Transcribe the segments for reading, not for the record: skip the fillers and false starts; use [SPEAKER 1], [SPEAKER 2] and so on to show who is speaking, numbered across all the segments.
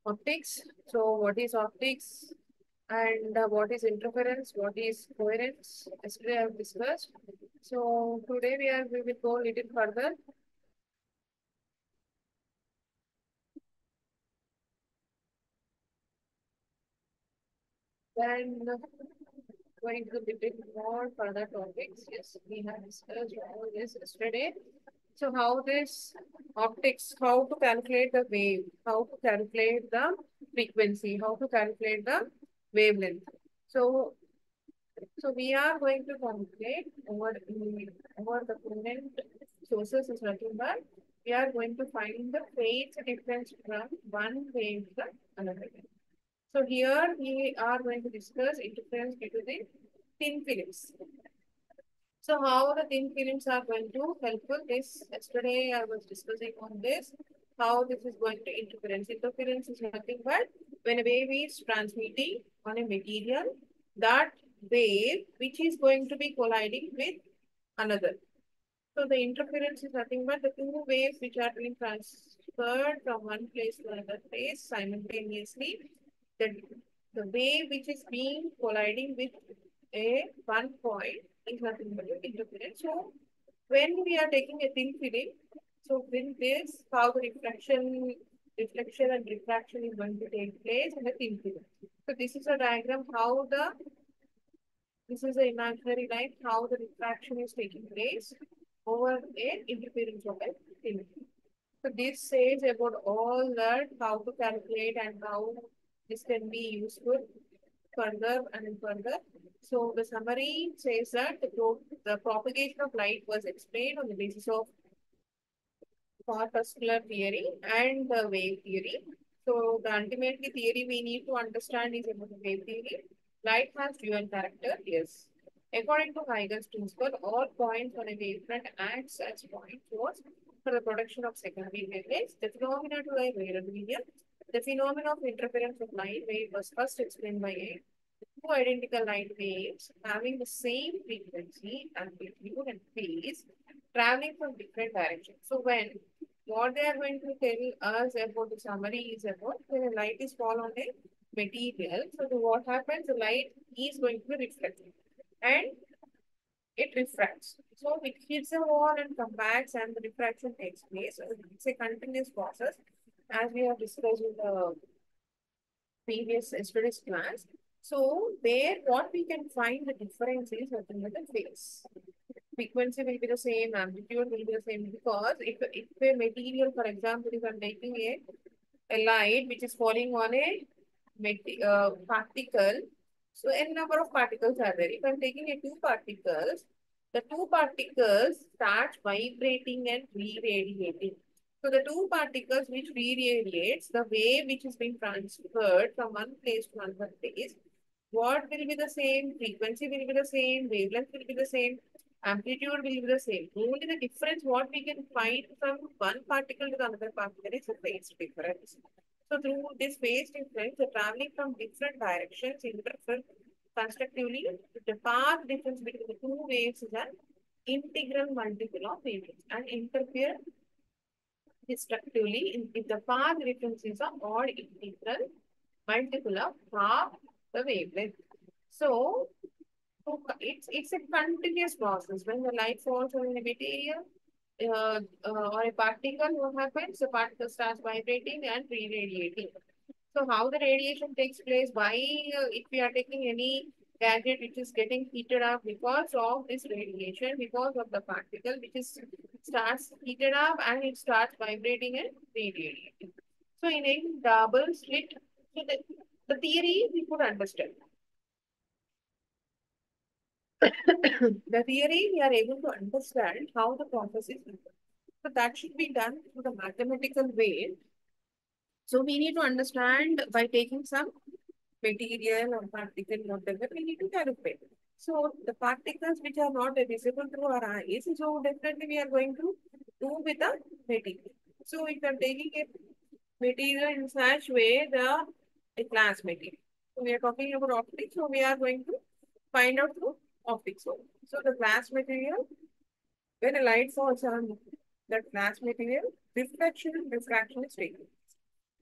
[SPEAKER 1] Optics. So what is optics and what is interference? What is coherence? Yesterday I have discussed. So today we will go a little further. Then going to little more further topics. Yes, we have discussed all this yesterday. So how this optics, how to calculate the wave, how to calculate the frequency, how to calculate the wavelength. So we are going to calculate over the current sources is nothing but we are going to find the phase difference from one wave to another wave. So here we are going to discuss interference due to the thin films. So how the thin films are going to helpful this yesterday I was discussing on this how this is going to interference. Interference is nothing but when a wave is transmitting on a material, that wave which is going to be colliding with another. So the interference is nothing but the two waves which are being transferred from one place to another place simultaneously. The, the wave which is being colliding with a one point is nothing but the interference. So when we are taking a thin film, so with this, how the reflection and refraction is going to take place in the thin film. So this is a diagram how the this is an imaginary line how the refraction is taking place over a interference of a thin film. So this says about all that how to calculate and how this can be useful further and further. So the summary says that the propagation of light was explained on the basis of corpuscular theory and the wave theory. So the ultimately theory we need to understand is about the wave theory. Light has dual character, yes. According to Huygens principle, all points on a wavefront acts as point source for the production of secondary wavelengths. The phenomena to a rare medium. The phenomenon of interference of light wave was first explained by a two identical light waves having the same frequency, amplitude, and phase traveling from different directions. So when what they are going to tell us about the summary is about when a light is fall on a material. So what happens? The light is going to be reflected and it refracts. So it hits the wall and comes back and the refraction takes place. So it's a continuous process as we have discussed in the previous yesterday's class. So there what we can find the difference is nothing but the phase. Frequency will be the same, amplitude will be the same because if a material, for example, if I'm taking a light which is falling on a particle, so n number of particles are there. If I'm taking a two particles, the two particles start vibrating and re-radiating. So the two particles which re-radiates, the wave which is being transferred from one place to another place, what will be the same? Frequency will be the same, wavelength will be the same, amplitude will be the same. Only the difference what we can find from one particle to the another particle is the phase difference. So through this phase difference, the traveling from different directions interfere constructively. The path difference between the two waves is an integral multiple of wavelengths and interfere destructively if the path difference is an odd integral multiple of half the wavelength. So it's a continuous process. When the light falls on a material or a particle, what happens? The particle starts vibrating and re-radiating. So how the radiation takes place? Why if we are taking any gadget which is getting heated up because of this radiation, because of the particle which is starts heated up and it starts vibrating and radiating. So in a double slit, so the theory we could understand. The theory we are able to understand how the process is done. So that should be done through the mathematical way. So we need to understand by taking some material or particle, whatever, we need to calculate. So the particles which are not visible through our eyes, so definitely we are going to do with the material. So if you are taking a material in such way, the glass material. So we are talking about optics, so we are going to find out through optics. So the glass material, when a light falls on that glass material, reflection and refraction is taken.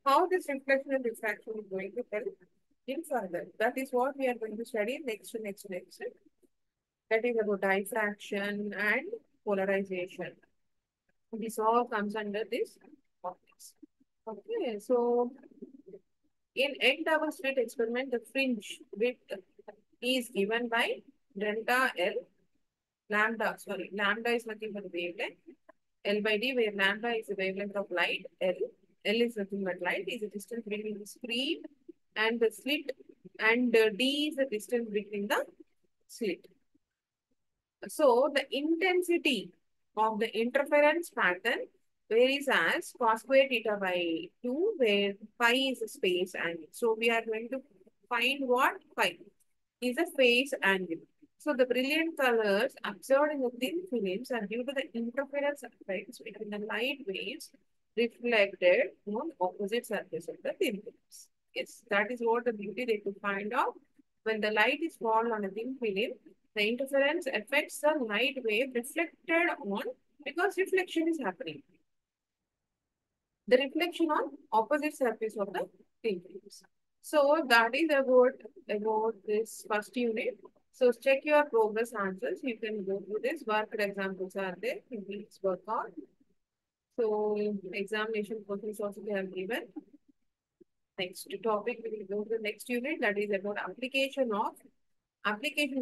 [SPEAKER 1] How this reflection and diffraction is going to help in further. That is what we are going to study next. That is about diffraction and polarization. This all comes under this optics. Okay, so in end-hour slit experiment, the fringe width is given by delta L lambda. Sorry, lambda is nothing but wavelength. L by D, where lambda is the wavelength of light. L is nothing but light. Is the distance between the screen and the slit, and D is the distance between the slit. So the intensity of the interference pattern varies as cos square theta by 2, where phi is a space angle. So we are going to find what phi is a phase angle. So the brilliant colors observed in the thin films are due to the interference effects between the light waves reflected on opposite surface of the thin films. Yes, that is what the beauty they could find out. When the light is fallen on a thin film, the interference affects the light wave reflected on, because reflection is happening. The reflection on opposite surface of the thin films. So that is about this first unit. So check your progress answers. You can go through this. Worked examples are there. You please work on. So examination questions also they have given. Next topic, we will go to the next unit, that is about applications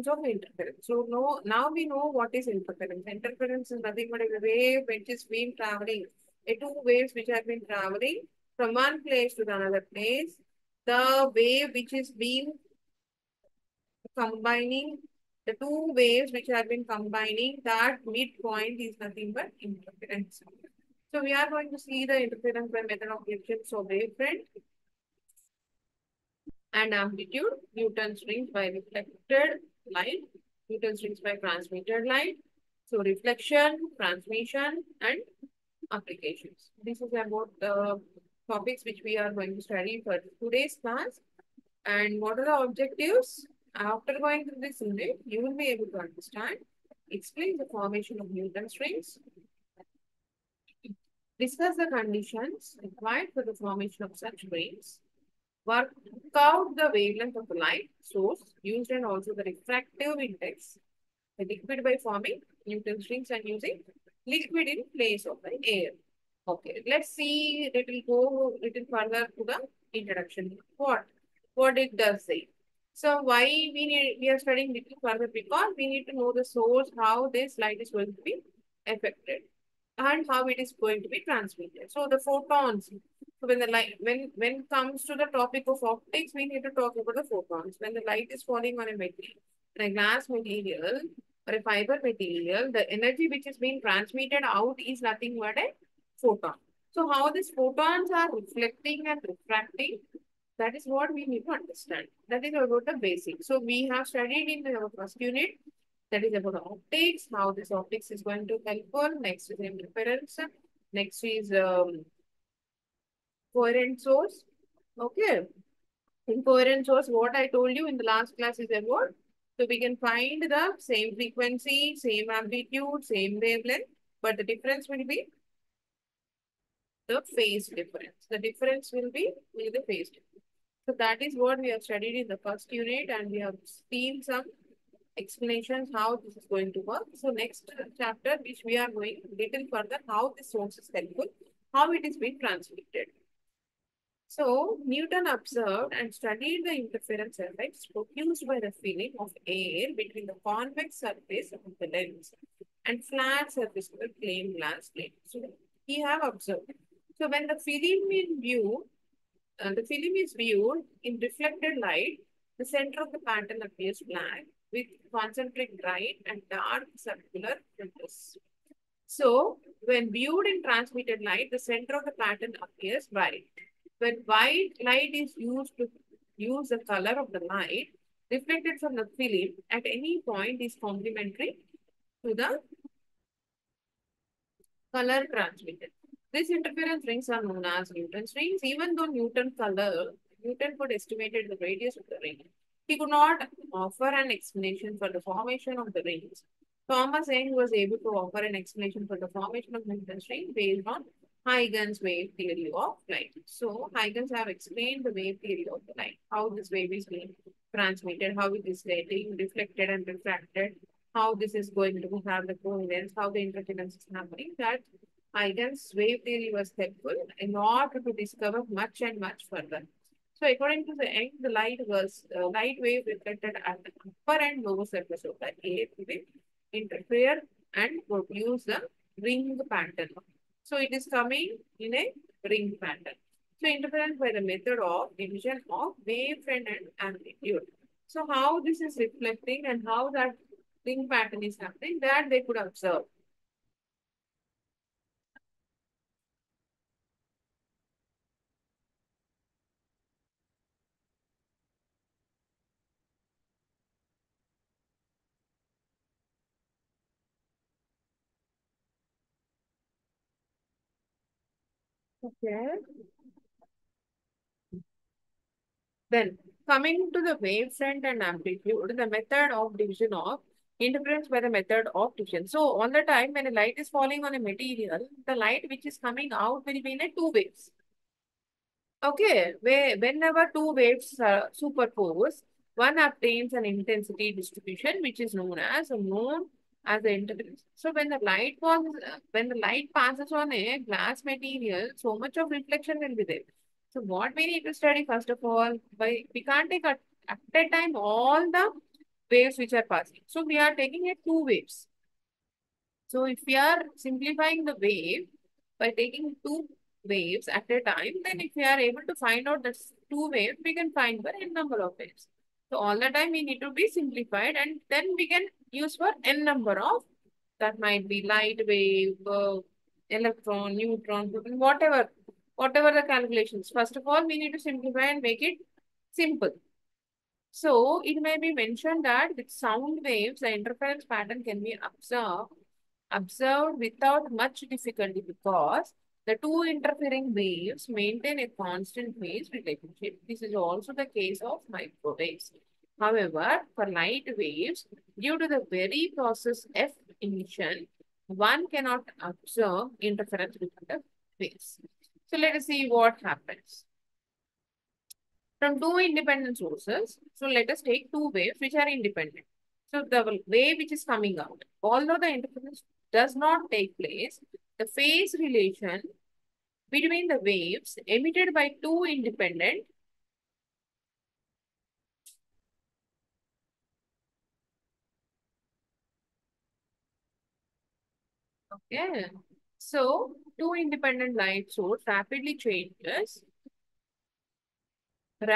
[SPEAKER 1] of interference. So now we know what is interference. Interference is nothing but a wave which is been traveling, two waves which have been traveling from one place to another place. The wave which is being combining, the two waves which have been combining, that midpoint is nothing but interference. So we are going to see the interference by method of reflection. So wavefront and amplitude, Newton's rings by reflected light, Newton's rings by transmitted light. So reflection, transmission, and applications. This is about the topics which we are going to study for today's class. And what are the objectives? After going through this unit, you will be able to understand, explain the formation of Newton's rings, discuss the conditions required for the formation of such rings, work out the wavelength of the light source used, and also the refractive index, the liquid by forming Newton's rings and using liquid in place of the air. Okay, let's see, it will go little further to the introduction. What it does say. So why we are studying little further, because we need to know the source, how this light is going to be affected and how it is going to be transmitted. So the photons. So when the light, when comes to the topic of optics, we need to talk about the photons. When the light is falling on a material, a glass material or a fiber material, the energy which is being transmitted out is nothing but a photon. So how these photons are reflecting and refracting, that is what we need to understand. That is about the basics. So we have studied in our first unit, that is about optics, how this optics is going to help. Next is interference. Next is coherent source. Okay. In coherent source, what I told you in the last class is about. So we can find the same frequency, same amplitude, same wavelength, but the difference will be the phase difference. The difference will be the phase difference. So that is what we have studied in the first unit, and we have seen some explanations how this is going to work. So next chapter, which we are going little further, how this source is helpful, how it is being transmitted. So Newton observed and studied the interference effects produced by the film of air between the convex surface of the lens and flat surface of the plain glass plate. So he have observed. So when the film is viewed in reflected light, the center of the pattern appears black with concentric bright and dark circular filters. So when viewed in transmitted light, the center of the pattern appears bright. When white light is used to use the color of the light reflected from the film at any point is complementary to the color transmitted. These interference rings are known as Newton's rings. Even though Newton could estimate the radius of the ring, he could not offer an explanation for the formation of the rings. Thomas Young was able to offer an explanation for the formation of Newton's ring based on Huygens wave theory of light. So Huygens have explained the wave theory of the light, how this wave is being transmitted, how it is getting reflected and refracted, how this is going to have the coherence, how the interference is happening. That Huygens wave theory was helpful in order to discover much and much further. So according to the Young, the light wave reflected at the upper and lower surface of the air will interfere and produce a ring pattern. So it is coming in a ring pattern. So interference by the method of division of wavefront and amplitude. So how this is reflecting and how that ring pattern is happening, that they could observe. Okay. Then coming to the wavefront and amplitude, the method of division of interference by the method of division. So on the time when a light is falling on a material, the light which is coming out will be in a two waves. Okay, whenever two waves superpose, one obtains an intensity distribution which is known as the interference. So when the light passes on a glass material, so much of reflection will be there. So what we need to study first of all, we can't take at a time all the waves which are passing. So we are taking it two waves. So if we are simplifying the wave by taking two waves at a time, then if we are able to find out the two waves, we can find the n number of waves. So all the time we need to be simplified and then we can use for n number of, that might be light wave, electron, neutron, proton, whatever the calculations. First of all, we need to simplify and make it simple. So it may be mentioned that with sound waves, the interference pattern can be observed without much difficulty because the two interfering waves maintain a constant phase relationship. This is also the case of microwaves. However, for light waves, due to the very process F emission, one cannot observe interference between the waves. So let us see what happens. From two independent sources, so let us take two waves which are independent. So the wave which is coming out, although the interference does not take place, the phase relation between the waves emitted by two independent, okay, so two independent light source rapidly changes with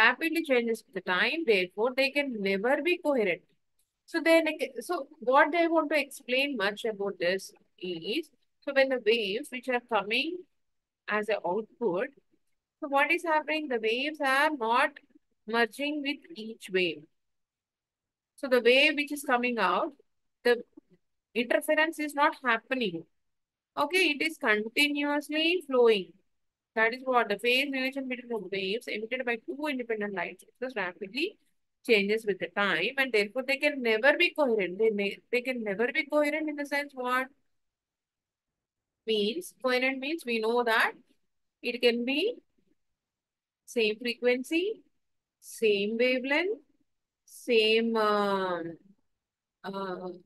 [SPEAKER 1] the time, therefore they can never be coherent. So then, so what they want to explain much about this is, so when the waves which are coming as an output, so what is happening? The waves are not merging with each wave. So the wave which is coming out, the interference is not happening. Okay, it is continuously flowing. That is what the phase relation between the waves emitted by two independent light sources rapidly changes with the time, and therefore they can never be coherent. They can never be coherent in the sense what means coherent means we know that it can be same frequency, same wavelength, same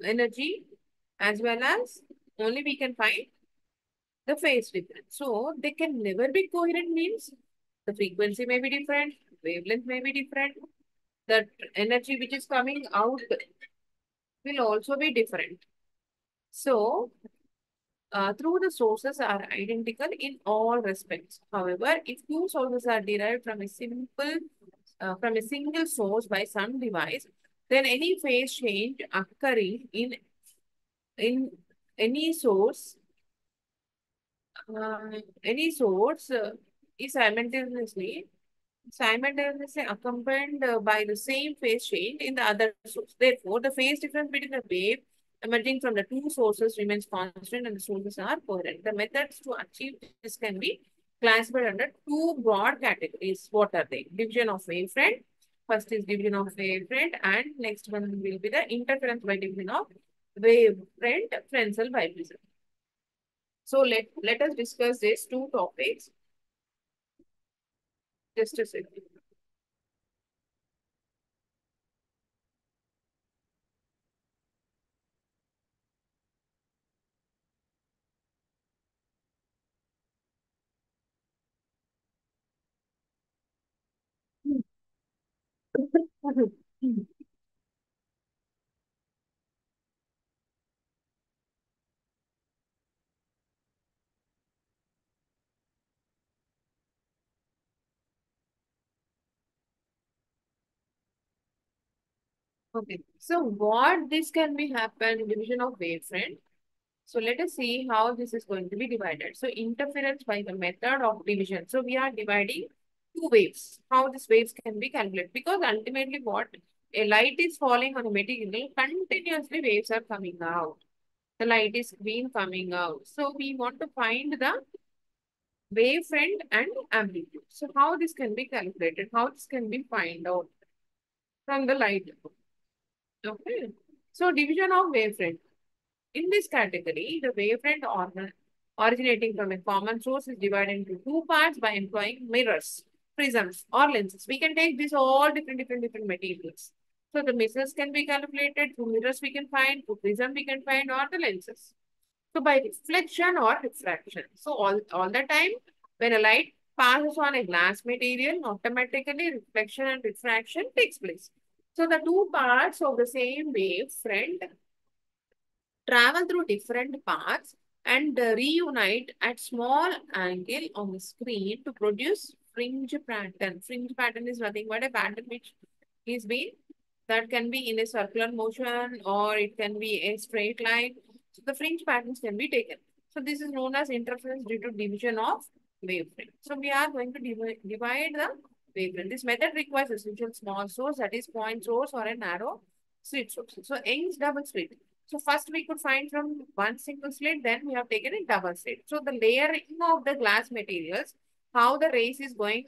[SPEAKER 1] energy, as well as only we can find the phase difference. So they can never be coherent means the frequency may be different, wavelength may be different, the energy which is coming out will also be different. So, through the sources are identical in all respects. However, if two sources are derived from a single source by some device, then any phase change occurring in any source, any source is simultaneously accompanied by the same phase change in the other source. Therefore, the phase difference between the wave emerging from the two sources remains constant and the sources are coherent. The methods to achieve this can be classified under two broad categories. What are they? Division of wavefront. First is division of wavefront and next one will be the interference by division of wavefront Fresnel bipresm. So let us discuss these two topics. Just a second. Okay, so what this can be happen division of wavefront. So let us see how this is going to be divided. So interference by the method of division. So we are dividing two waves. How these waves can be calculated? Because ultimately what a light is falling on a material, continuously waves are coming out. The light is being coming out. So we want to find the wavefront and amplitude. So how this can be calculated? How this can be find out from the light? Okay. So division of wavefront. In this category, the wavefront originating from a common source is divided into two parts by employing mirrors, prisms, or lenses. We can take these all different materials. So the mirrors can be calculated, through mirrors we can find, through prism we can find, or the lenses. So by reflection or refraction. So all the time when a light passes on a glass material, automatically reflection and refraction takes place. So the two parts of the same wave front travel through different paths and reunite at small angle on the screen to produce fringe pattern. Fringe pattern is nothing but a pattern which is being that can be in a circular motion or it can be a straight line. So the fringe patterns can be taken. So this is known as interference due to division of wavelength. So we are going to divide the wavelength. This method requires essential small source, that is point source or a narrow slit source. So Young's double slit. So first we could find from one single slit, then we have taken a double slit. So the layering of the glass materials, how the rays is going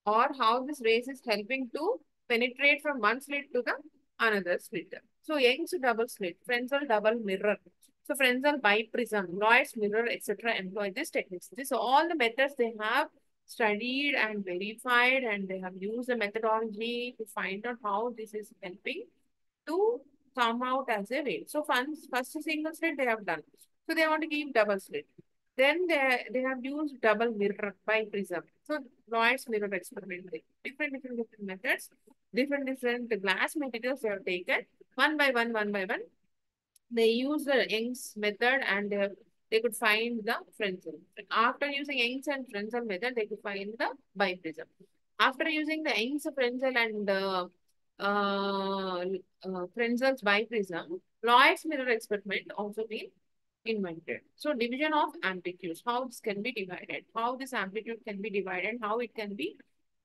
[SPEAKER 1] or how this rays is helping to penetrate from one slit to the another slit. So Young's double slit, Fresnel double mirror. So Fresnel biprism, Lloyd's mirror, etc. employ these techniques. This all the methods they have studied and verified and they have used the methodology to find out how this is helping to come out as a wave. So first single slit they have done. So they want to give double slit. Then they have used double mirror by prism. So Lloyd's mirror experiment. Different methods, different glass materials they have taken one by one. They use the Young's method and they could find the Fresnel. After using Young's and Fresnel method, they could find the biprism. After using the Young's, Fresnel and Fresnel's biprism, Lloyd's mirror experiment also been invented. So division of amplitudes, how this can be divided, how this amplitude can be divided, how it can be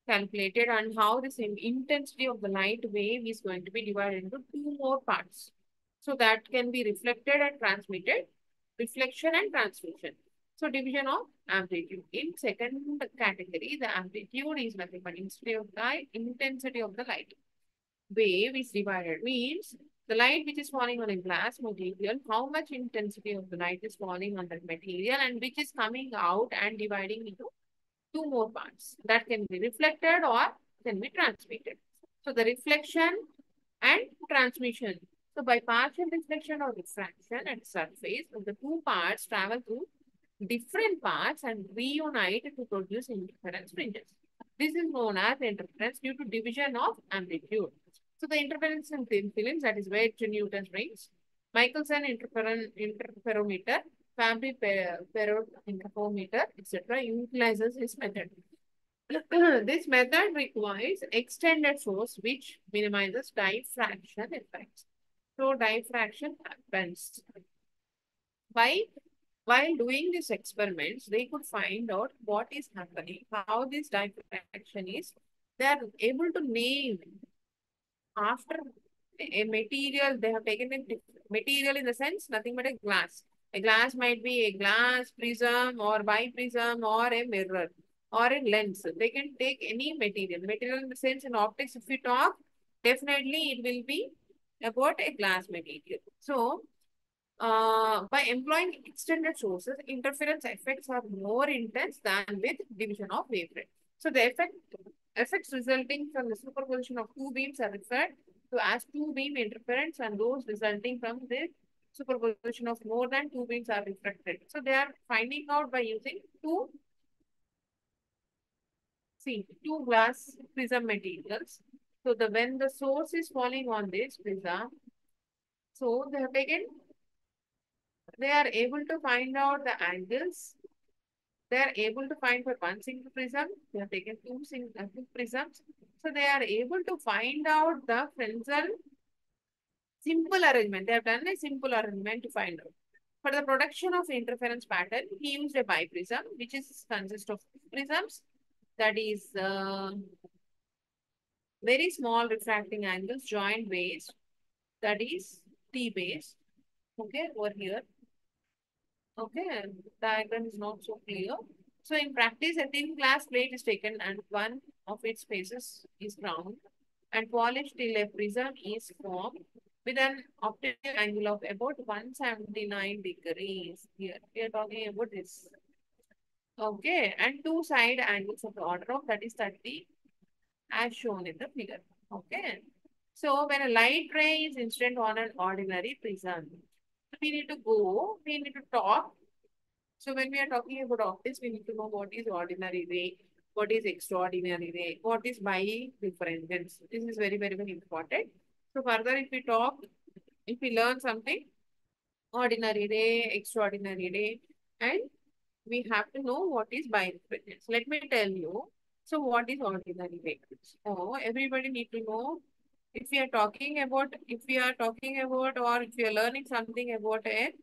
[SPEAKER 1] calculated and how this intensity of the light wave is going to be divided into two more parts. So that can be reflected and transmitted, reflection and transmission. So division of amplitude. In second category, the amplitude is nothing but intensity of the light. Wave is divided means the light which is falling on a glass material, how much intensity of the light is falling on that material and which is coming out and dividing into two more parts that can be reflected or can be transmitted. So the reflection and transmission. So by partial reflection or refraction at surface, the two parts travel through different parts and reunite to produce interference fringes. This is known as interference due to division of amplitude. So the interference in thin films, that is Waite-Newton rings, Michelson interferometer, Fabry Perot interferometer, etc. utilizes this method. This method requires extended source which minimizes diffraction effects. So diffraction happens. Why? While doing these experiments, they could find out what is happening, how this diffraction is. They are able to name after a material, they have taken a material in the sense nothing but a glass. A glass might be a glass prism or biprism or a mirror or a lens. They can take any material. Material in the sense in optics, if we talk, definitely it will be about a glass material. So By employing extended sources, interference effects are more intense than with division of wavelength. So the effects resulting from the superposition of two beams are referred to as two beam interference, and those resulting from the superposition of more than two beams are refracted. So they are finding out by using two glass prism materials. So when the source is falling on this prism, so they are able to find out the angles. They are able to find for one single prism. They have taken two prisms. So they are able to find out the Fresnel simple arrangement. They have done a simple arrangement to find out. For the production of interference pattern, he used a biprism, which is consists of prisms. That is very small refracting angles joined base. That is T base. Okay, over here. Okay, diagram is not so clear. So in practice, a thin glass plate is taken and one of its faces is round and polished till a prism is formed with an optical angle of about 179 degrees. Here, we are talking about this. Okay, and two side angles of the order of that is 30 as shown in the figure. Okay. So when a light ray is incident on an ordinary prism, we need to talk. So when we are talking about optics, we need to know what is ordinary ray, what is extraordinary ray, what is birefringence. This is very, very, very important. So further, if we learn something, ordinary ray, extraordinary ray, and we have to know what is birefringence. Let me tell you. So what is ordinary ray? So everybody need to know if we are talking about or if we are learning something about a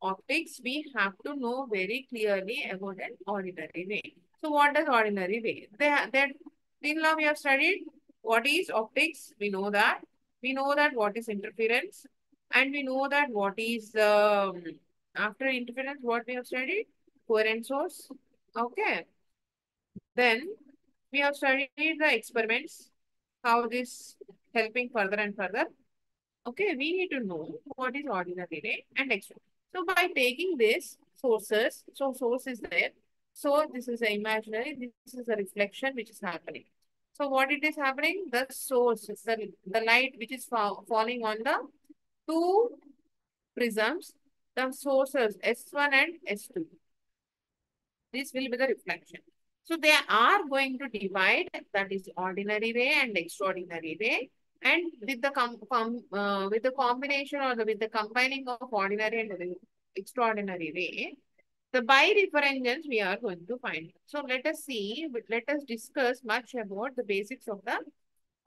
[SPEAKER 1] optics, we have to know very clearly about an ordinary ray. So what does ordinary ray? That till now we have studied what is optics. We know that. We know that what is interference. And we know that what is after interference, what we have studied? Coherent source. Okay. Then we have studied the experiments, how this helping further and further. Okay, we need to know what is ordinary ray and extra. So by taking this sources, so source is there. So this is a imaginary, this is a reflection which is happening. So what it is happening? The source, is the light which is falling on the two prisms, the sources S1 and S2. This will be the reflection. So they are going to divide, that is ordinary ray and extraordinary ray. And with with the combination or with the combining of ordinary and extraordinary ray, the birefringence we are going to find. So let us discuss much about the basics of the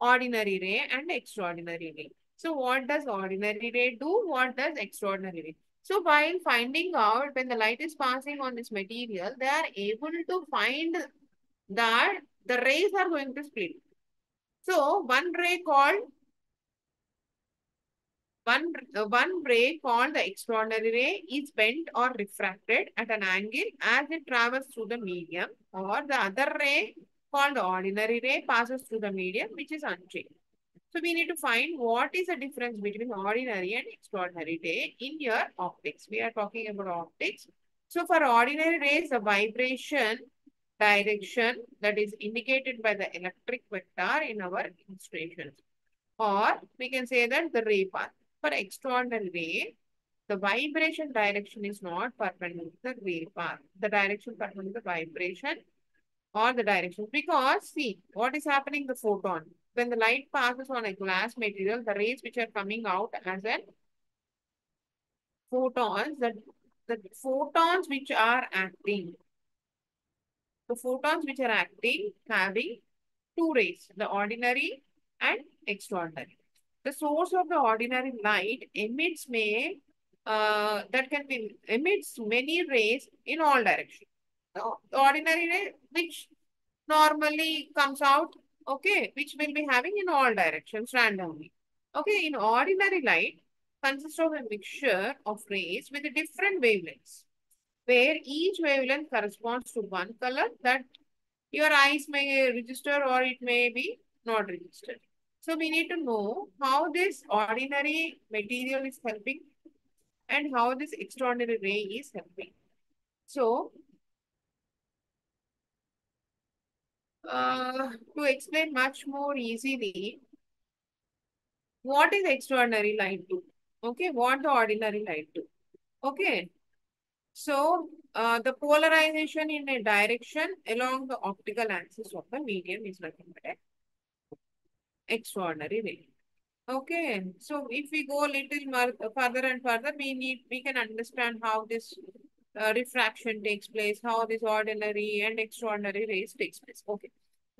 [SPEAKER 1] ordinary ray and extraordinary ray. So what does ordinary ray do? What does extraordinary ray? So while finding out when the light is passing on this material, they are able to find that the rays are going to split. So one ray called the extraordinary ray is bent or refracted at an angle as it travels through the medium, or the other ray called the ordinary ray passes through the medium which is unchanged. So we need to find what is the difference between ordinary and extraordinary ray in your optics. We are talking about optics. So for ordinary rays, the vibration direction that is indicated by the electric vector in our illustrations. Or we can say that the ray path. For extraordinary ray, the vibration direction is not perpendicular to the ray path. The direction perpendicular to the vibration or the direction. Because see, what is happening the photon? When the light passes on a glass material, the rays which are coming out as a photons, the photons which are acting, the photons which are acting having two rays, the ordinary and extraordinary. The source of the ordinary light emits many rays in all directions. The ordinary ray which normally comes out, okay, which will be having in all directions randomly. Okay, in ordinary light consists of a mixture of rays with different wavelengths, where each wavelength corresponds to one color that your eyes may register or it may be not registered. So we need to know how this ordinary material is helping and how this extraordinary ray is helping. So, to explain much more easily, what is extraordinary light do? Okay, what the ordinary light do? Okay, so the polarization in a direction along the optical axis of the medium is nothing but an extraordinary ray. Okay, so if we go a little more further and further, we can understand how this refraction takes place, how this ordinary and extraordinary rays takes place. Okay,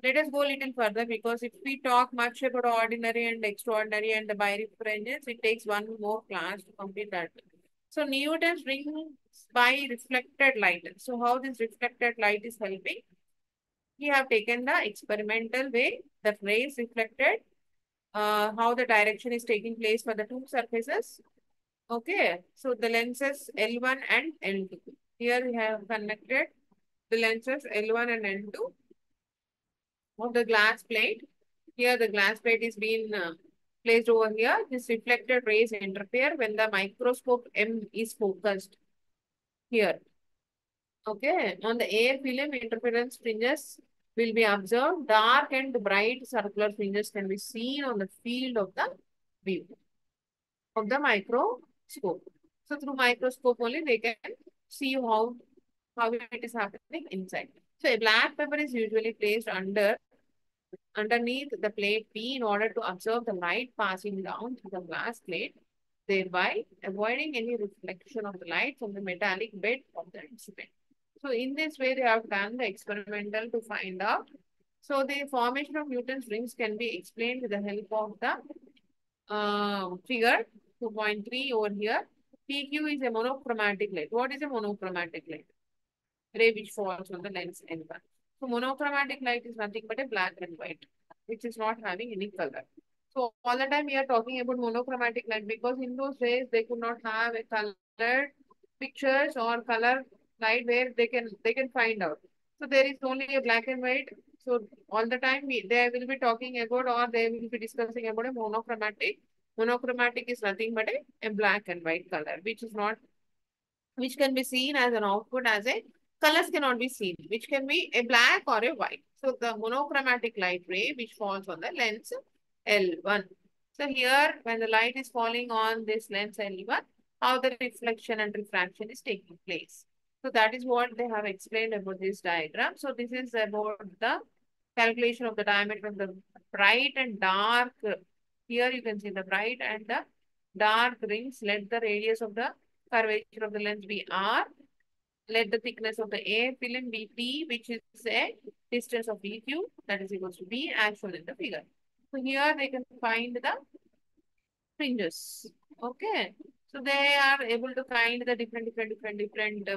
[SPEAKER 1] let us go a little further, because if we talk much about ordinary and extraordinary and the birefringence, it takes one more class to complete that. So Newton's rings by reflected light. So how this reflected light is helping? We have taken the experimental way, the rays reflected, how the direction is taking place for the two surfaces. Okay, so the lenses L1 and L2. Here we have connected the lenses L1 and L2 of the glass plate. Here the glass plate is being placed over here. This reflected rays interfere when the microscope M is focused here. Okay, on the air film, interference fringes will be observed. Dark and bright circular fringes can be seen on the field of the view of the microscope. So through microscope only they can see how it is happening inside. So a black pepper is usually placed underneath the plate P in order to observe the light passing down through the glass plate, thereby avoiding any reflection of the light from the metallic bed of the instrument. So in this way, they have done the experimental to find out. So the formation of Newton's rings can be explained with the help of the figure 2.3 over here. PQ is a monochromatic light. What is a monochromatic light? Ray which falls on the lens N1. So monochromatic light is nothing but a black and white, which is not having any color. So all the time we are talking about monochromatic light, because in those days they could not have a colored pictures or color light where they can find out. So there is only a black and white. So all the time they will be talking about, or they will be discussing about a monochromatic. Monochromatic is nothing but a black and white color, which can be seen as an output as a colors cannot be seen, which can be a black or a white. So the monochromatic light ray which falls on the lens L1. So here when the light is falling on this lens L1, how the reflection and refraction is taking place. So that is what they have explained about this diagram. So this is about the calculation of the diameter of the bright and dark. Here you can see the bright and the dark rings. Let the radius of the curvature of the lens be R. Let the thickness of the air film be T, which is a distance of EQ, that is equals to B, as shown in the figure. So here they can find the fringes. Okay. So they are able to find the different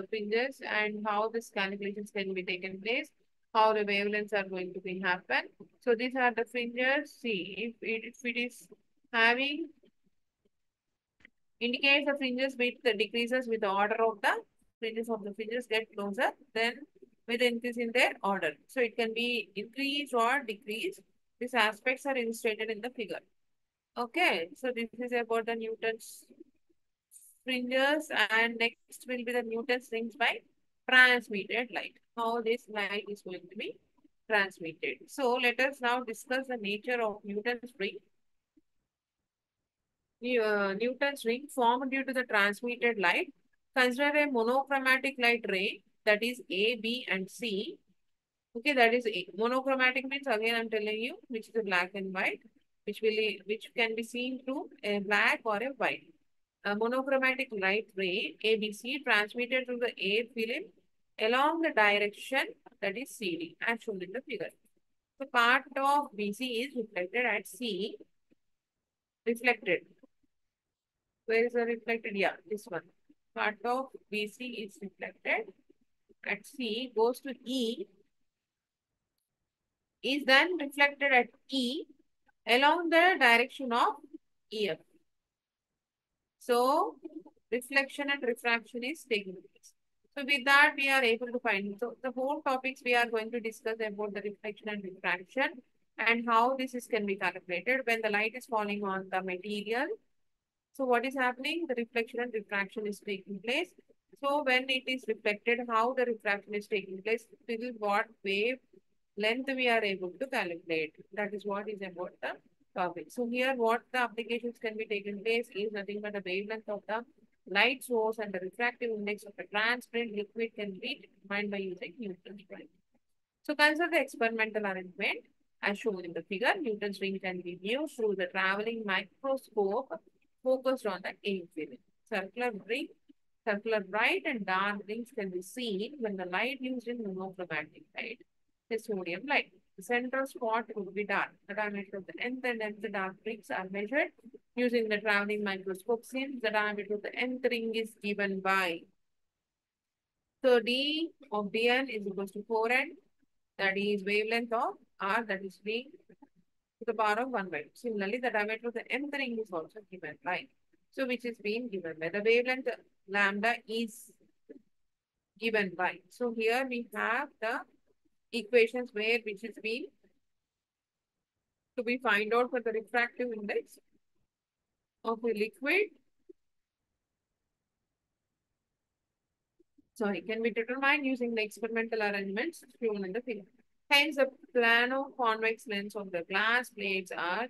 [SPEAKER 1] fringes, and how this calculations can be taken place, how the wavelengths are going to be happen. So these are the fringes. See, if it is having indicates the fringes with the decreases with the order of the fringes of the fringes get closer, then with increase in their order. So it can be increased or decreased. These aspects are illustrated in the figure. Okay, so this is about the Newton's fringes, and next will be the Newton's rings by transmitted light. How this light is going to be transmitted. So let us now discuss the nature of Newton's ring. Newton's ring formed due to the transmitted light. Consider a monochromatic light ray, that is A, B, and C. Okay, that is A. Monochromatic means, again I'm telling you, which is a black and white, which can be seen through a black or a white. A monochromatic light ray ABC transmitted through the air film along the direction, that is CD, as shown in the figure. So part of BC is reflected at C. Reflected. Where is the reflected? Yeah, this one. Part of BC is reflected at C, goes to E, is then reflected at E along the direction of EF. So reflection and refraction is taking place. So with that, we are able to find. So the whole topics we are going to discuss about the reflection and refraction, and how this is can be calculated when the light is falling on the material. So what is happening? The reflection and refraction is taking place. So when it is reflected, how the refraction is taking place, till what wave length we are able to calculate. That is what is about the topic. So here what the applications can be taken place is nothing but the wavelength of the light source and the refractive index of a transparent liquid can be determined by using Newton's ring. So consider the experimental arrangement as shown in the figure. Newton's ring can be viewed through the traveling microscope focused on the infinite. Circular ring, circular bright and dark rings can be seen when the light used in monochromatic light is sodium light. The central spot would be dark. The diameter of the nth and nth dark rings are measured using the traveling microscope since the diameter of the nth ring is given by. So d of dn is equals to 4n, that is wavelength of r, that is v to the power of 1 by 2. Similarly, the diameter of the nth ring is also given by. So which is being given by the wavelength lambda is given by. So here we have the equations where which is being to be find out for the refractive index of a liquid. So it can be determined using the experimental arrangements shown in the figure. Hence, the plano-convex lens of the glass plates are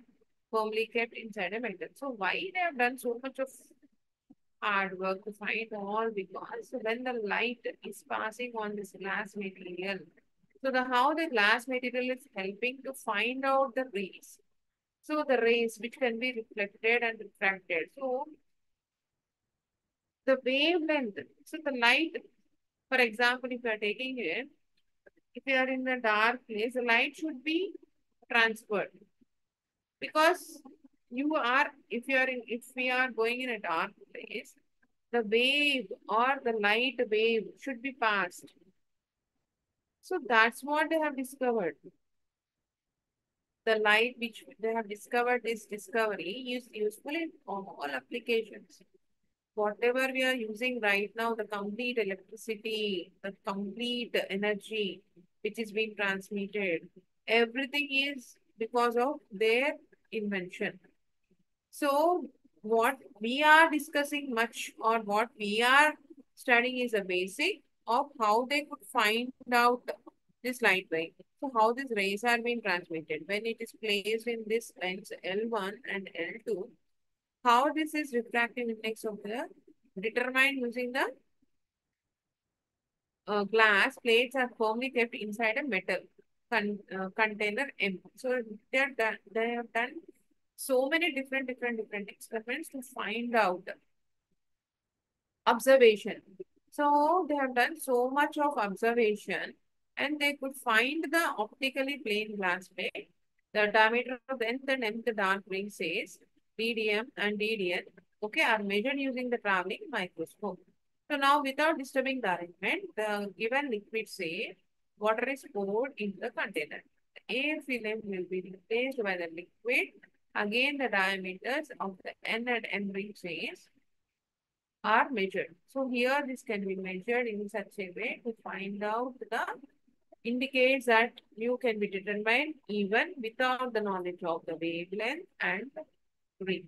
[SPEAKER 1] firmly kept inside a metal. So why they have done so much of hard work to find all? Because when the light is passing on this glass material, so the how the glass material is helping to find out the rays. So the rays which can be reflected and refracted. So the wavelength, so the light, for example, if you are taking it, if you are in a dark place, the light should be transferred because you are, if we are going in a dark place, the wave or the light wave should be passed. So that's what they have discovered. The light which they have discovered, this discovery is useful in all applications. Whatever we are using right now, the complete electricity, the complete energy which is being transmitted, everything is because of their invention. So what we are discussing much or what we are studying is a basic of how they could find out this light wave. So how these rays are being transmitted when it is placed in this lens L1 and L2, how this is refractive index of the determined using the glass plates are firmly kept inside a metal container M. So they have done so many different experiments to find out observation. So they have done so much of observation and they could find the optically plane glass plate. The diameter of the nth and nth dark ring says DDM and DDN, okay, are measured using the traveling microscope. So now without disturbing the arrangement, the given liquid say water is poured into the container. The air film will be replaced by the liquid. Again, the diameters of the N and M ring says are measured. So here this can be measured in such a way to find out the indicates that mu can be determined even without the knowledge of the wavelength and ring.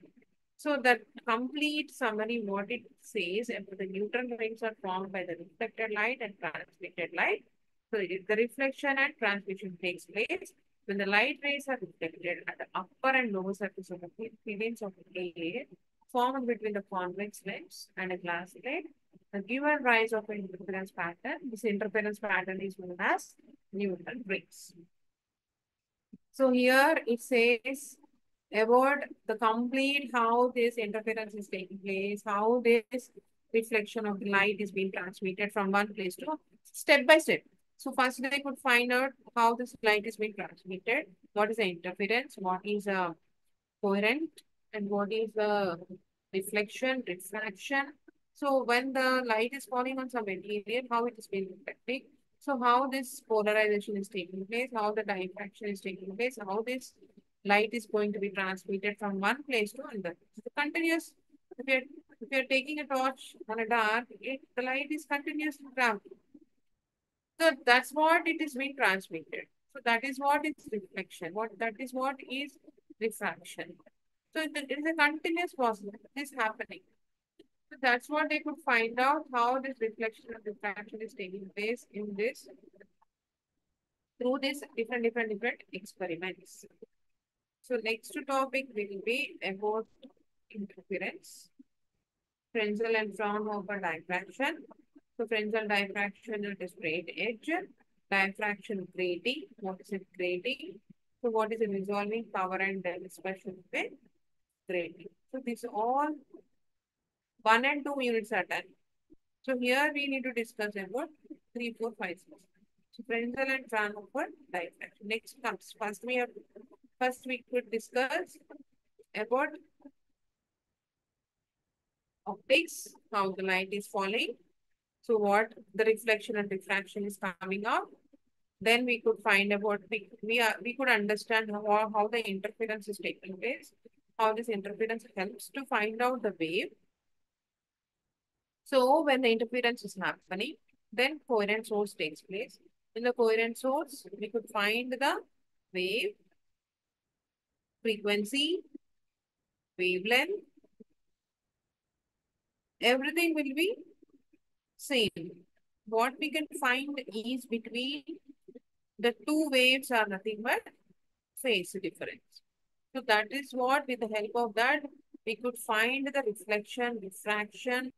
[SPEAKER 1] So the complete summary what it says about the Newton rings are formed by the reflected light and transmitted light. So if the reflection and transmission takes place when the light rays are reflected at the upper and lower surface of the filaments of air formed between the convex lens and a glass plate, the given rise of an interference pattern. This interference pattern is known as Newton rings. So here it says about the complete how this interference is taking place, how this reflection of light is being transmitted from one place to step by step. So first they could find out how this light is being transmitted, what is the interference, what is a coherent, and what is the reflection, refraction. So when the light is falling on some material, how it is being reflected. So how this polarization is taking place, how the diffraction is taking place, how this light is going to be transmitted from one place to another. So continuous, if you're taking a torch on a dark, the light is continuously traveling. So that's what it is being transmitted. So that is what is reflection. What that is what is refraction. So it is a continuous process. It is happening. So that's what they could find out how this reflection and diffraction is taking place in this through this different experiments. So next topic will be about interference, Frenzel and Fraunhofer diffraction. So Frenzel diffraction at a straight edge, diffraction grating. What is it grating? So what is the resolving power and dispersion with grating? So these all 1 and 2 units are done. So here we need to discuss about 3, 4, 5, 6. So Frenzel and Fraunhofer diffraction. Next comes first we could discuss about optics, how the light is falling. So what the reflection and diffraction is coming out. Then we could find about we could understand how the interference is taking place, how this interference helps to find out the wave. So when the interference is happening, then coherent source takes place. In the coherent source, we could find the wave, frequency, wavelength, everything will be same. What we can find is between the two waves are nothing but phase difference. So that is what, with the help of that, we could find the reflection, diffraction,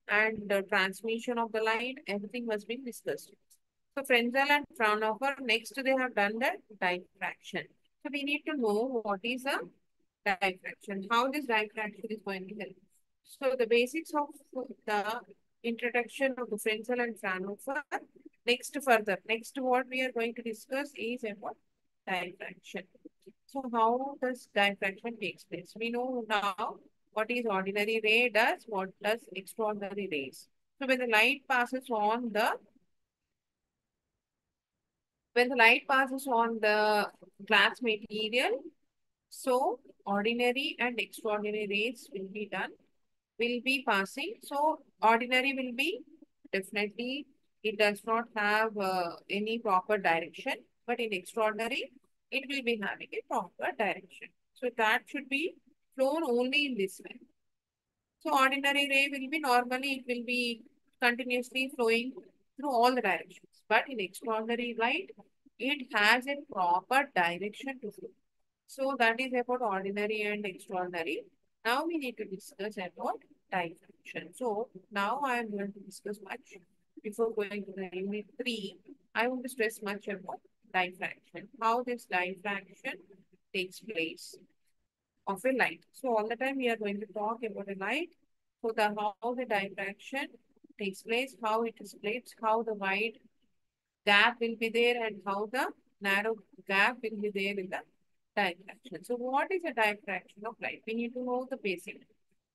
[SPEAKER 1] and the transmission of the light. Everything was being discussed. So Frenzel and Fraunhofer, next they have done the diffraction. So we need to know what is a diffraction, how this diffraction is going to help. So the basics of the introduction of the Frenzel and Fraunhofer. Next what we are going to discuss is about diffraction. So how does diffraction takes place? We know now what is ordinary ray does, what does extraordinary rays. So when the light passes on the glass material, so ordinary and extraordinary rays will be passing. So ordinary will be definitely it does not have any proper direction, but in extraordinary it will be having a proper direction. So that should be flown only in this way. So ordinary ray will be normally it will be continuously flowing through all the directions. But in extraordinary light, it has a proper direction to flow. So that is about ordinary and extraordinary. Now we need to discuss about diffraction. So now I am going to discuss much before going to the unit 3. I want to stress much about diffraction. How this diffraction takes place of a light. So all the time we are going to talk about a light. So how the diffraction takes place, how it splits, how the wide gap will be there, and how the narrow gap will be there in the diffraction. So what is a diffraction of light? We need to know the basic.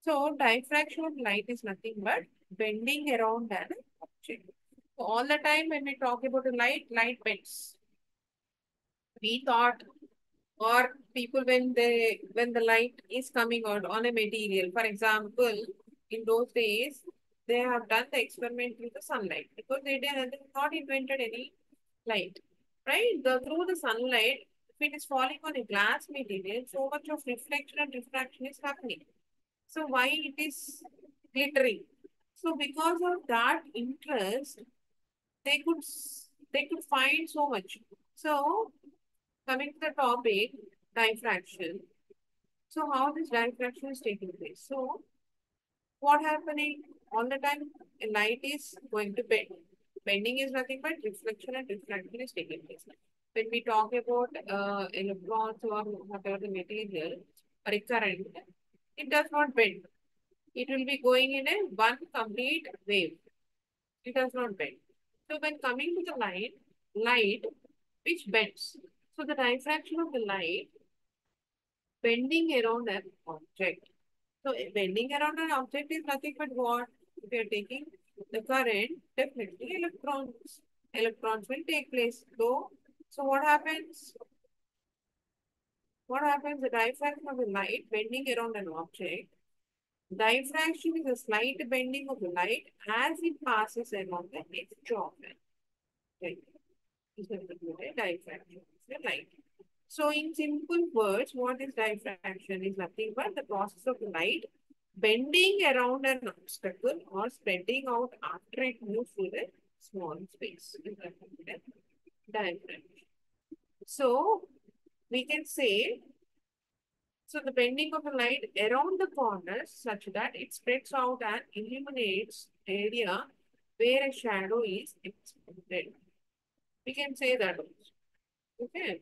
[SPEAKER 1] So diffraction of light is nothing but bending around an object. So all the time when we talk about a light bends. We thought or people when the light is coming out on a material, for example, in those days they have done the experiment with the sunlight because they have not invented any light, right? Through the sunlight, if it is falling on a glass material, so much of reflection and refraction is happening. So why it is glittering? So because of that interest, they could they could find so much. So coming to the topic, diffraction. So how this diffraction is taking place? So what happening all the time? A light is going to bend. Bending is nothing but reflection and refraction is taking place. When we talk about electrons or whatever the material or a current, it does not bend. It will be going in a one complete wave. It does not bend. So when coming to the light which bends. So the diffraction of the light bending around an object. So bending around an object is nothing but what? If you are taking the current, definitely electrons. Electrons will take place. So what happens? What happens? The diffraction of the light bending around an object. Diffraction is a slight bending of the light as it passes along the edge of it. Right. Is the diffraction of the light. So in simple words, what is diffraction? Is nothing but the process of light bending around an obstacle or spreading out after it moves through a small space. Is nothing but diffraction. So we can say, so the bending of the light around the corners such that it spreads out and illuminates area where a shadow is expected. We can say that also. Okay.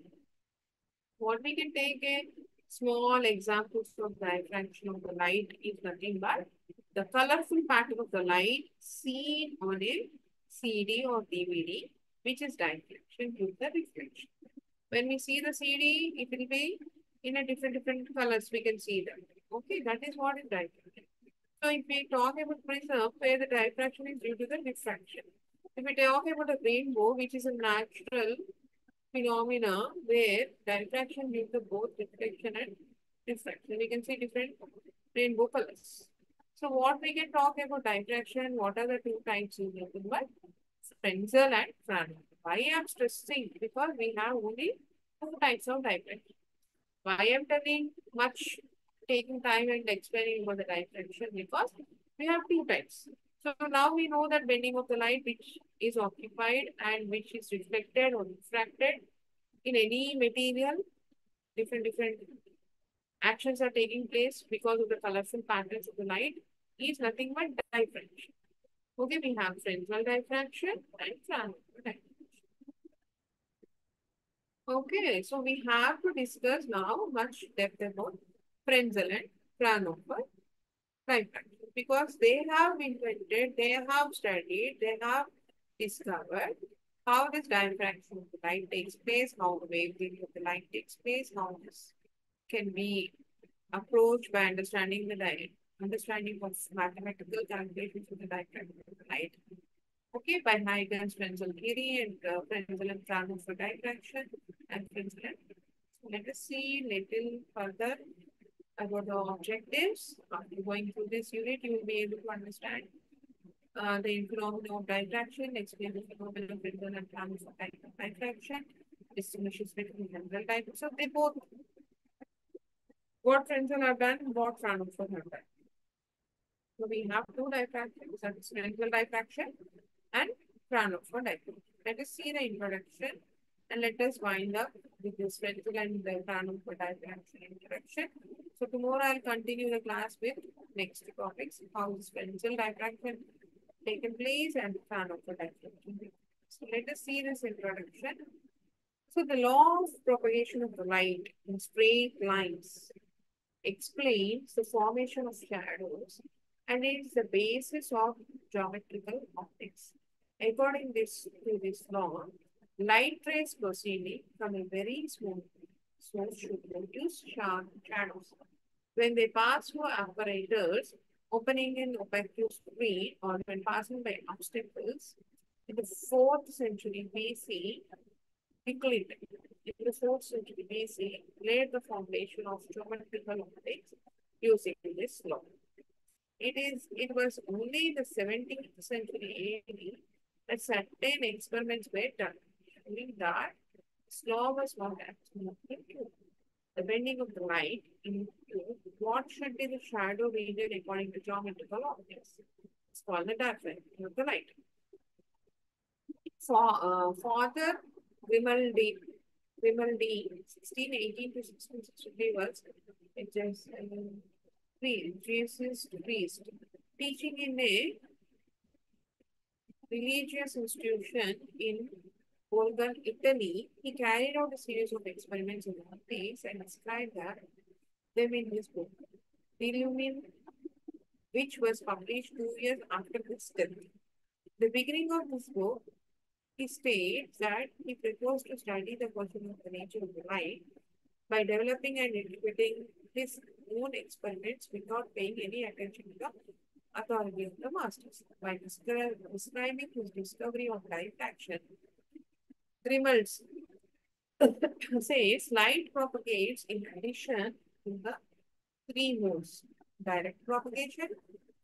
[SPEAKER 1] What we can take a small examples of diffraction of the light is nothing but the colorful pattern of the light seen on a CD or DVD, which is diffraction due to the reflection. When we see the CD, it will be in a different colors. We can see that. Okay, that is what is diffraction. So if we talk about prism, where the diffraction is due to the diffraction. If we talk about a rainbow, which is a natural phenomena where diffraction due to both reflection and diffraction. We can see different rainbow colors. So what we can talk about diffraction, what are the two types in nothing but Frenzel and Fraunhofer. Why I am stressing? Because we have only two types of diffraction. Why I am telling much taking time and explaining about the diffraction? Because we have two types. So now we know that bending of the light which is occupied and which is reflected or refracted in any material, different actions are taking place because of the colorful patterns of the light is nothing but diffraction. Okay, we have Fresnel diffraction and Fraunhofer diffraction. Okay, so we have to discuss now much depth about Fresnel and Fraunhofer diffraction because they have invented, they have studied, they have discovered how this diffraction of the light takes place, how the wavelength of the light takes place, how this can be approached by understanding the understanding of mathematical calculations of the diffraction of the light. Okay, by Huygens Fresnel theory and Fresnel and Fraunhofer diffraction and Fresnel. So let us see little further about the objectives. After going through this unit, you will be able to understand the phenomena of diffraction, explain the phenomena of Fresnel and Fraunhofer diffraction, distinguishes between general type. So they both what Fresnel have done, what Fraunhofer have done. So we have two diffractions, that is Fresnel diffraction and Fraunhofer diffraction. Let us see the introduction and let us wind up with this Fresnel and the Fraunhofer diffraction introduction. So tomorrow I'll continue the class with next topics, how is Fresnel diffraction taken place and Fraunhofer diffraction. So let us see this introduction. So the law of propagation of the light in straight lines explains the formation of shadows and is the basis of geometrical optics. According to this law, light rays proceeding from a very small source should produce sharp shadows. When they pass through apparatus, opening an opaque screen, or when passing by obstacles, in the 4th century BC, Euclid, in the 4th century BC, laid the foundation of geometrical optics using this law. It was only in the 17th century AD that certain experiments were done, showing that this law was not absolutely true. The bending of the light into what should be the shadow region according to geometrical optics. It's called the diffraction of the light. Father Grimaldi, 1618 to 1663 was a Jesus priest teaching in a religious institution in Bolgan, Italy. He carried out a series of experiments in optics and described them in his book, The Lumen, which was published 2 years after his death. The beginning of this book, he states that he proposed to study the question of the nature of the light by developing and interpreting his own experiments without paying any attention to the authority of the masters. By describing his discovery of diffraction, Grimald says light propagates in addition to the three modes: direct propagation,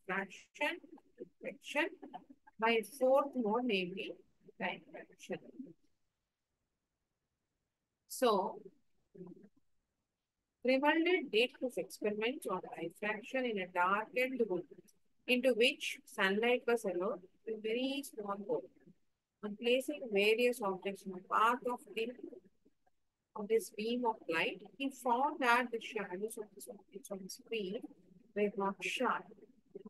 [SPEAKER 1] refraction, reflection, by a fourth mode, namely diffraction. So, Grimaldi did his experiments on diffraction in a darkened room, into which sunlight was allowed in a very small hole. On placing various objects in the path of this beam of light, he found that the shadows of the objects on the screen were not sharp.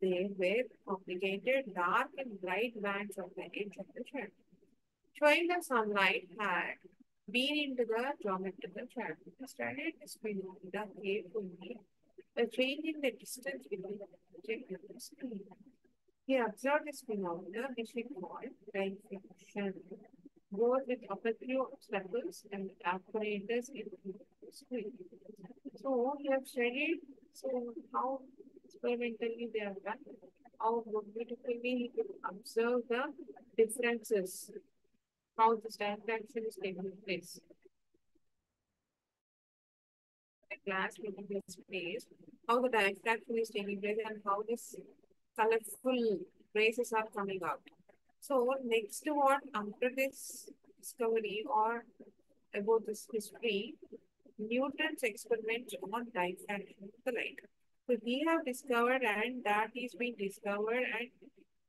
[SPEAKER 1] They were complicated, dark, and bright bands on the edge of the shadow, showing that sunlight had been into the geometrical shadow. He studied this phenomena carefully by changing the distance between the object and the screen. He observed this phenomena which he called diffraction, both with aperture obstacles and apparatus in the screen. So he have studied how experimentally they have done, how beautifully he could observe the differences, how this diffraction is taking place. The glass taking place, how the diffraction is taking place, and how this colorful rays are coming out. So next what after this discovery or about this history, Newton's experiment on diffraction of the light. So he have discovered and that is being discovered and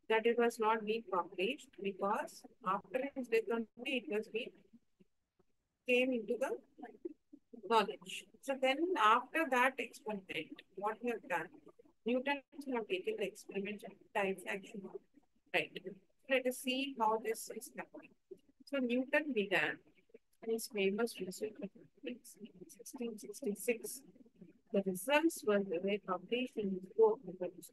[SPEAKER 1] that it was not being published because after his death only it was being came into the knowledge. So then after that experiment, what he have done, Newton have taken the experiment of diffraction of light. Let us see how this is happening. So Newton began his famous research in 1666. The results were published in his book Mathematics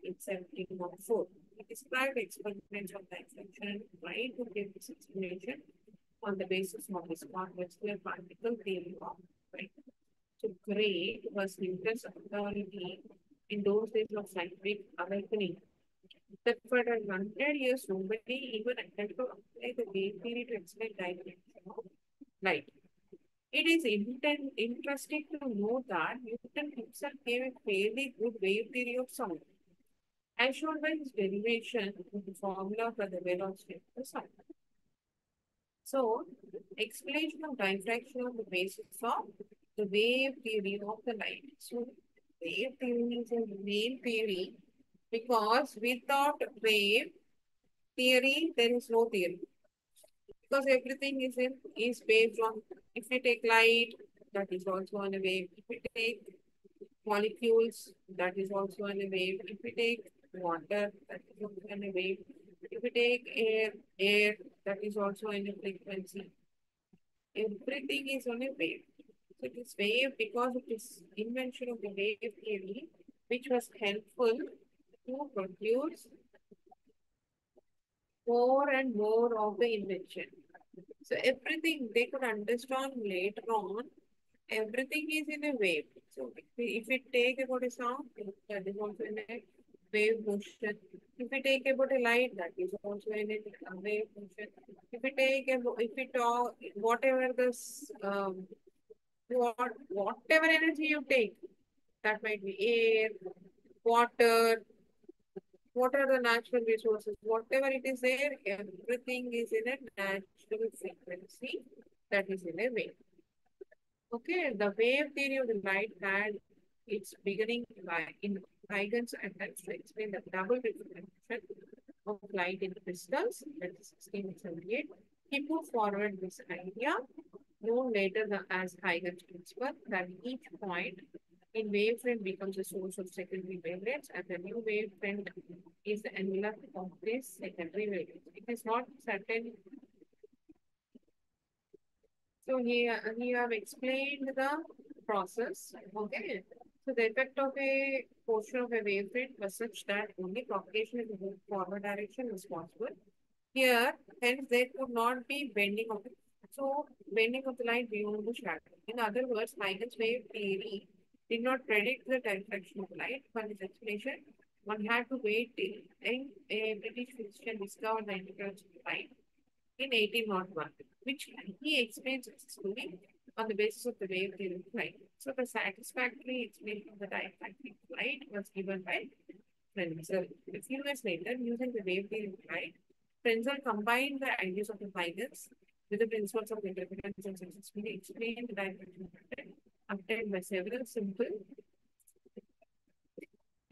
[SPEAKER 1] in 1704. He described experiments of diffraction and tried to give this explanation on the basis of his conventional particle theory of light. So great was Newton's authority in those days of scientific awakening that for 100 years nobody even attempted to apply the wave theory to explain diffraction of light. It is interesting to know that Newton himself gave a fairly good wave theory of sound, as shown by his derivation of the formula for the velocity of the sound. So, explanation of diffraction on the basis of the wave theory of the light. So, wave theory is a main theory because without wave theory, there is no theory. Because everything is based on if we take light, that is also on a wave. If we take molecules, that is also on a wave. If we take water, that is also on a wave. If we take air, that is also in a frequency. Everything is on a wave. So this wave, because of this invention of the wave theory, which was helpful to produce more and more of the invention. So everything they could understand later on, everything is in a wave. So if we take about a sound, that is also in a wave motion. If we take about a light, that is also in a wave motion. If we talk, whatever this, whatever energy you take, that might be air, water, what are the natural resources, whatever it is there, everything is in a natural frequency that is in a wave. Okay, the wave theory of the light had its beginning in Huygens attempts to explain the double reflection of light in crystals, that is 1678. He put forward this idea, known later as Huygens principle, that each point in wavefront becomes a source of secondary wavelets, and the new wavefront is the envelope of this secondary wavelets. It is not certain. So he have explained the process. Okay. So the effect of a portion of a wavefront was such that only propagation in the forward direction was possible. Here, hence there could not be bending of it. So bending of the light beyond the shadow. In other words, Huygens wave theory did not predict the diffraction of light. For this explanation, one had to wait till a British physician discovered the integral light in 1801, which he explained successfully on the basis of the wave theory of light. So the satisfactory explanation of the diffraction of light was given by Frenzel. A few years later, using the wave theory of light, Frenzel combined the ideas of the Huygens with the principles of interference and successfully explained the diffraction pattern represented by several simple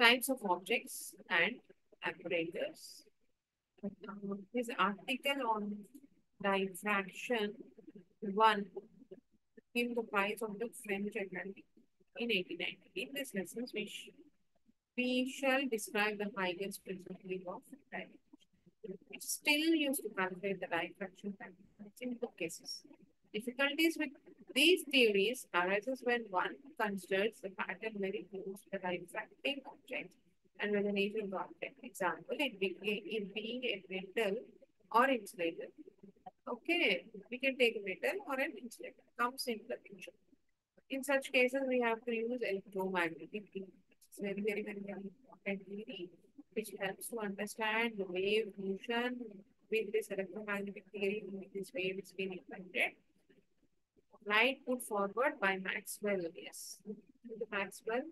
[SPEAKER 1] types of objects and apparatus. His article on diffraction won him the prize of the French Academy in 1890. In this lesson, we shall describe the highest principle of diffraction. It's still used to calculate the diffraction factor in both cases. Difficulties with these theories arises when one considers the pattern very close to the diffracting object and with the nature of the object. Example, it being a metal or insulator. Okay, we can take a metal or an insulator. Comes into the picture. In such cases, we have to use electromagnetic field. It's very important theory which helps to understand the wave motion with this electromagnetic theory. This wave is being invented. Light put forward by Maxwell. Yes, the Maxwell,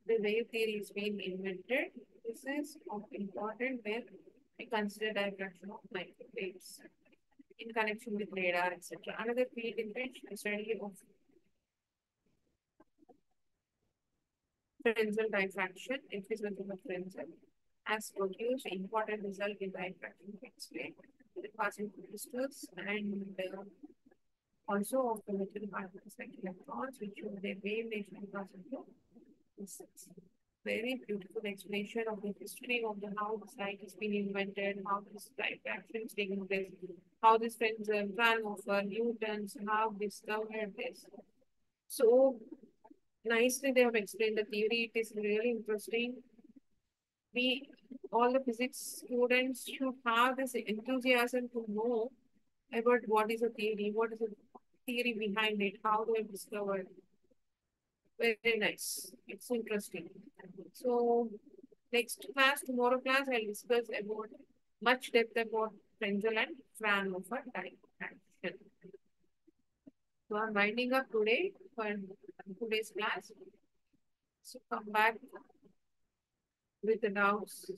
[SPEAKER 1] the wave theory is being invented. This is of important when we consider diffraction of microwaves in connection with radar, etc. Another field in which the study of Fresnel diffraction, efficiency of Fresnel, has produced important result in diffraction of X-ray, the passing crystals, and also of the metal particles like electrons, which show their wave nature because of the physics. Very beautiful explanation of the history of the how this light has been invented, how this diffraction is taking place, how this Fresnel, Fraunhofer, Newton's have discovered this. So nicely they have explained the theory. It is really interesting. We all the physics students should have this enthusiasm to know about what is a theory, what is the theory behind it, how they have discovered. Very nice. It's interesting. So next class, tomorrow class, I'll discuss about much depth about Fresnel and Fraunhofer diffraction. So I'm winding up today for today's class. So come back with the doubts